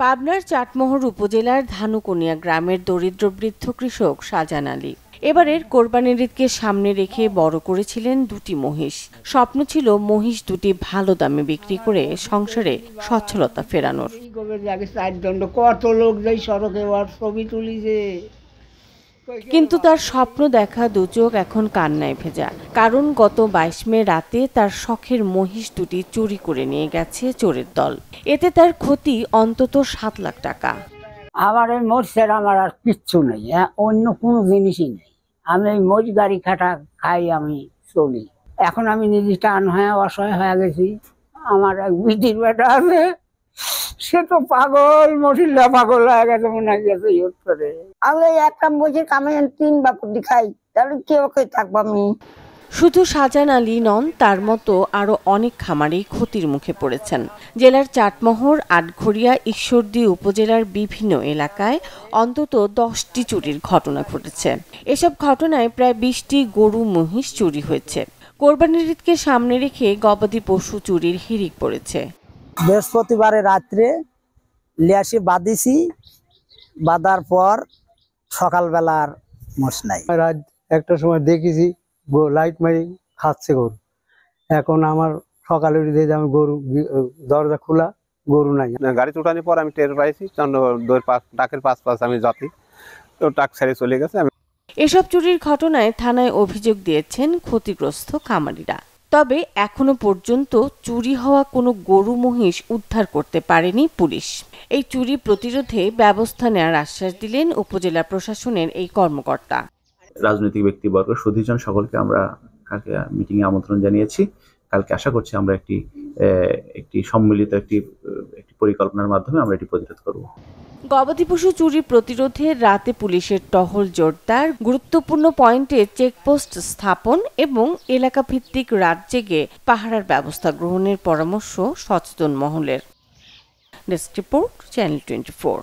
পাবনার চাটমোহর উপজেলার ধানুকনিয়া গ্রামের দরিদ্র বৃদ্ধ কৃষক শাহজাহান আলী এবারের কোরবানির ঈদকে সামনে রেখে বড় করেছিলেন দুটি মহিষ। স্বপ্ন ছিল মহিষ দুটি ভালো দামে বিক্রি করে সংসারে সচ্ছলতা ফেরানোর। কত লোক যাই সড়কে ছবি তুলিছে, কিন্তু তার স্বপ্ন দেখা দুচোখ এখন কান্নায় ভেজা, কারণ গত 22 মে রাতে তার শখের মহিষ দুটি চুরি করে নিয়ে গেছে চোরের দল। এতে তার ক্ষতি অন্তত 7 লাখ টাকা। আমার এই মোষের আমার আর কিচ্ছু নেই, অন্য কোনো জিনিসই নেই। আমি এই মোষ গাড়ি খাটা খাই, আমি চলি। এখন আমি নিজে টান হয়ে অসহায় হয়ে গেছি। আমার এক বিটির বেটা আছে, সে তো পাগল, মশিল্লা পাগল হয়ে গেছে, মনে গেছে ইউজ করে। আমি একটা মোষের কামে 3 বাপুটি খাই, তাহলে কেউ থাকবো আমি। শুধু শাহজাহান আলী নন, তার মতো আরো অনেক খামারি ক্ষতির মুখে পড়েছেন। জেলার চাটমোহর, আটঘরিয়া, ঈশ্বরদী উপজেলার বিভিন্ন এলাকায় অন্তত 10টি চুরির ঘটনা ঘটেছে। এসব ঘটনায় প্রায় 20টি গরু মহিষ চুরি হয়েছে। কোরবানির ঈদকে সামনে রেখে গবাদি পশু চুরির হিড়িক পড়েছে। বৃহস্পতিবারে রাত্রে লিয়াসি বাঁধিছি, বাঁধার পর সকালবেলার মোষ নাই। রাত একটা সময় দেখেছি লাইট মারি খাচ্ছে গরু। এখন আমার সকালে উঠে আমি গরু দরজা খোলা, গরু নাই। গাড়ি চুটানোর পর আমি টের পাইছি ডাকের পাশ আমি যাতি, তো টাক ছেড়ে চলে গেছে। এসব চুরির ঘটনায় থানায় অভিযোগ দিয়েছেন ক্ষতিগ্রস্ত খামারিরা। তবে এখনো পর্যন্ত চুরি হওয়া কোনো গরু মহিষ উদ্ধার করতে পারেনি পুলিশ। এই চুরি প্রতিরোধে ব্যবস্থা নেওয়ার আশ্বাস দিলেন উপজেলা প্রশাসনের এই কর্মকর্তা। রাজনৈতিক ব্যক্তিবর্গ, সুধীজন সকলকে আমরা কালকে মিটিং এ আমন্ত্রণ জানিয়েছি। কালকে আশা করছি আমরা একটি সম্মিলিত একটি পরিকল্পনার মাধ্যমে আমরা এটি প্রতিরোধ করব। গবাদি পশু চুরি প্রতিরোধে রাতে পুলিশের টহল জোরদার, গুরুত্বপূর্ণ পয়েন্টে চেকপোস্ট স্থাপন এবং এলাকা ভিত্তিক রাত জেগে পাহারার ব্যবস্থা গ্রহণের পরামর্শ সচেতন মহলের। Desk report, channel 24।